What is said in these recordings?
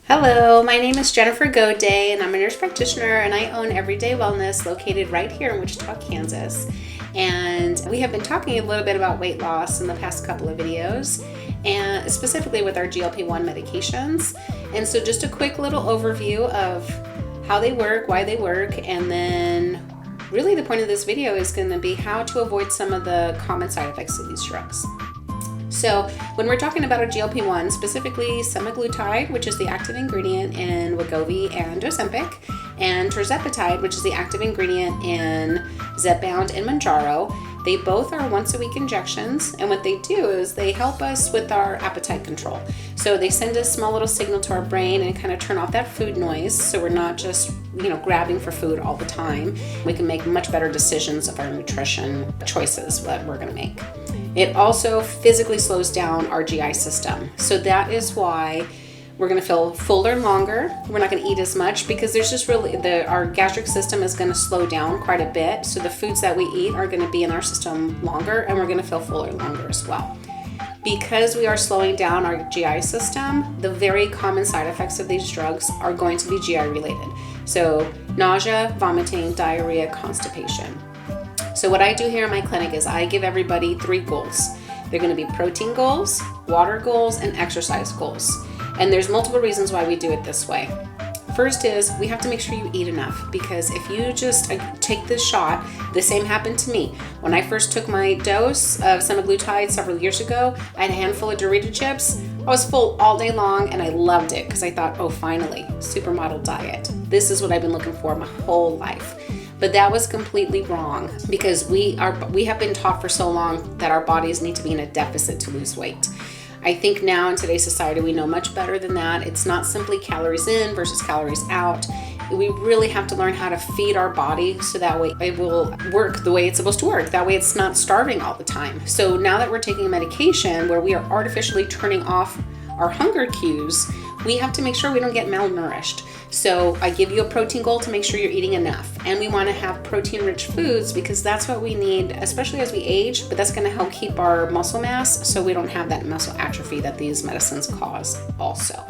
Hello, my name is Jennifer Gaudet and I'm a nurse practitioner and I own Everyday Wellness located right here in Wichita, Kansas. And we have been talking a little bit about weight loss in the past couple of videos, and specifically with our GLP-1 medications. And so just a quick little overview of how they work, why they work, and then really the point of this video is going to be how to avoid some of the common side effects of these drugs. So when we're talking about a GLP-1, specifically semaglutide, which is the active ingredient in Wegovy and Ozempic, and tirzepatide, which is the active ingredient in Zepbound and Mounjaro, they both are once-a-week injections, and what they do is they help us with our appetite control. So they send a small little signal to our brain and kind of turn off that food noise, so we're not just grabbing for food all the time. We can make much better decisions of our nutrition choices that we're going to make. It also physically slows down our GI system. So that is why we're going to feel fuller longer. We're not going to eat as much because there's just really, our gastric system is going to slow down quite a bit. So the foods that we eat are going to be in our system longer and we're going to feel fuller longer as well. Because we are slowing down our GI system, the very common side effects of these drugs are going to be GI related. So nausea, vomiting, diarrhea, constipation. So what I do here in my clinic is I give everybody 3 goals. They're going to be protein goals, water goals, and exercise goals. And there's multiple reasons why we do it this way. First is we have to make sure you eat enough, because if you just take this shot, the same happened to me. When I first took my dose of semaglutide several years ago, I had a handful of Dorito chips. I was full all day long and I loved it because I thought, oh, finally, supermodel diet. This is what I've been looking for my whole life. But that was completely wrong because we have been taught for so long that our bodies need to be in a deficit to lose weight. I think now in today's society, we know much better than that. It's not simply calories in versus calories out. We really have to learn how to feed our body so that way it will work the way it's supposed to work. That way it's not starving all the time. So now that we're taking a medication where we are artificially turning off our hunger cues, we have to make sure we don't get malnourished. So I give you a protein goal to make sure you're eating enough. And we want to have protein-rich foods because that's what we need, especially as we age, but that's going to help keep our muscle mass so we don't have that muscle atrophy that these medicines cause also.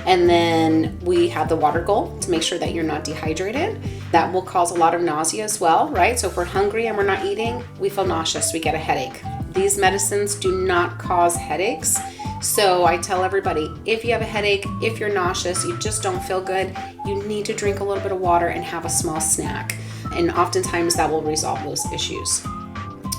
And then we have the water goal to make sure that you're not dehydrated. That will cause a lot of nausea as well, right? So if we're hungry and we're not eating, we feel nauseous, we get a headache. These medicines do not cause headaches. So I tell everybody, if you have a headache, if you're nauseous, you just don't feel good, you need to drink a little bit of water and have a small snack. And oftentimes that will resolve those issues.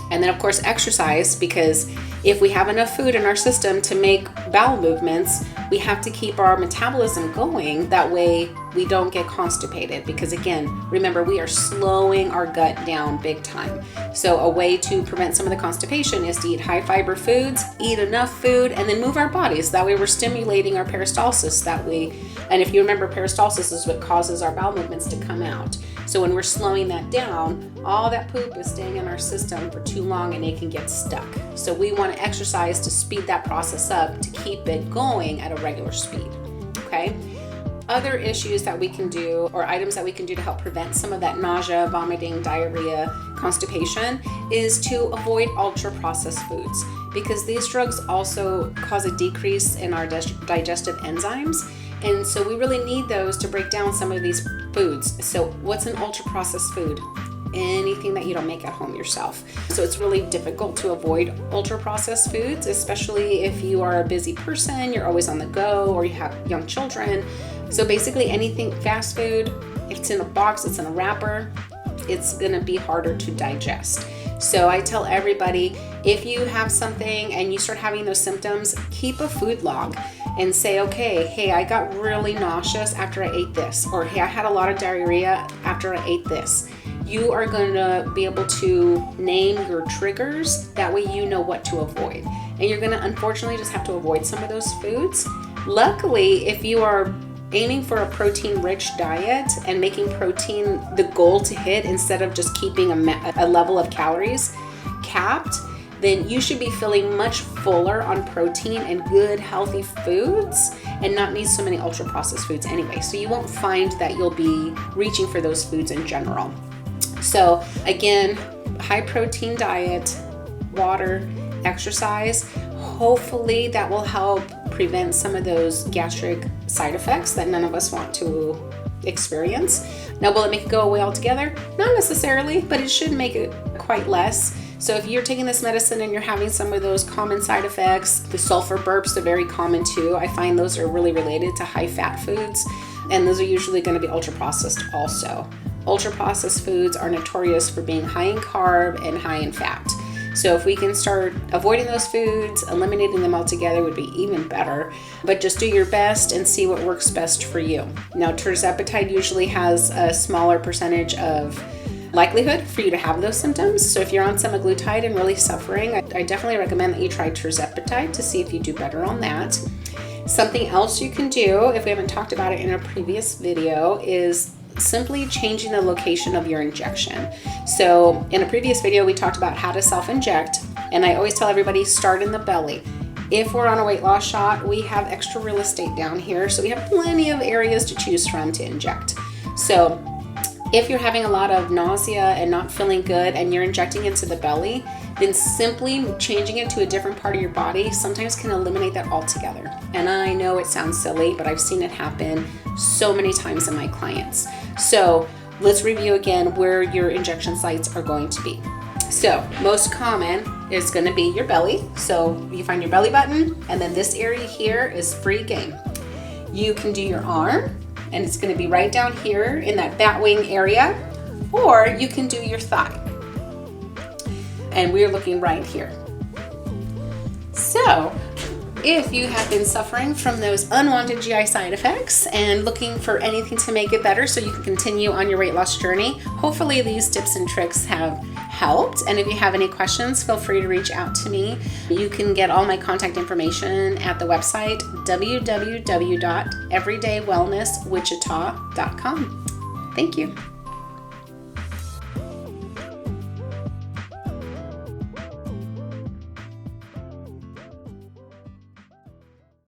And then of course exercise, because if we have enough food in our system to make bowel movements, we have to keep our metabolism going. That way we don't get constipated, because again, remember, we are slowing our gut down big time. So a way to prevent some of the constipation is to eat high fiber foods, eat enough food, and then move our bodies. That way we're stimulating our peristalsis that way. And if you remember, peristalsis is what causes our bowel movements to come out. So when we're slowing that down, all that poop is staying in our system for too long and it can get stuck. So we want to exercise to speed that process up to keep it going at a regular speed, okay? Other issues that we can do, or items that we can do to help prevent some of that nausea, vomiting, diarrhea, constipation, is to avoid ultra-processed foods, because these drugs also cause a decrease in our digestive enzymes. And so we really need those to break down some of these foods. So what's an ultra-processed food? Anything that you don't make at home yourself. So it's really difficult to avoid ultra-processed foods, especially if you are a busy person, you're always on the go, or you have young children. So basically anything fast food, if it's in a box, it's in a wrapper, it's gonna be harder to digest. So I tell everybody, if you have something and you start having those symptoms, keep a food log and say, okay, hey, I got really nauseous after I ate this, or hey, I had a lot of diarrhea after I ate this. You are going to be able to name your triggers. That way you know what to avoid. And you're going to unfortunately just have to avoid some of those foods. Luckily, if you are aiming for a protein-rich diet and making protein the goal to hit instead of just keeping a level of calories capped, then you should be feeling much fuller on protein and good, healthy foods and not need so many ultra-processed foods anyway. So you won't find that you'll be reaching for those foods in general. So again, high protein diet, water, exercise, hopefully that will help prevent some of those gastric side effects that none of us want to experience. Now, will it make it go away altogether? Not necessarily, but it should make it quite less. So if you're taking this medicine and you're having some of those common side effects, the sulfur burps are very common too. I find those are really related to high fat foods, and those are usually going to be ultra processed also. Ultra processed foods are notorious for being high in carb and high in fat. So if we can start avoiding those foods, eliminating them altogether would be even better. But just do your best and see what works best for you. Now, tirzepatide usually has a smaller percentage of likelihood for you to have those symptoms. So if you're on semaglutide and really suffering, I definitely recommend that you try tirzepatide to see if you do better on that. Something else you can do, if we haven't talked about it in a previous video, is simply changing the location of your injection. So in a previous video, we talked about how to self-inject, and I always tell everybody start in the belly. If we're on a weight loss shot, we have extra real estate down here, so we have plenty of areas to choose from to inject. So if you're having a lot of nausea and not feeling good and you're injecting into the belly, then simply changing it to a different part of your body sometimes can eliminate that altogether. And I know it sounds silly, but I've seen it happen so many times in my clients. So let's review again where your injection sites are going to be. So most common is going to be your belly. So you find your belly button, and then this area here is free game. You can do your arm, and it's going to be right down here in that bat wing area, or you can do your thigh. And we're looking right here. So if you have been suffering from those unwanted GI side effects and looking for anything to make it better so you can continue on your weight loss journey, hopefully these tips and tricks have helped. And if you have any questions, feel free to reach out to me. You can get all my contact information at the website www.everydaywellnesswichita.com. Thank you.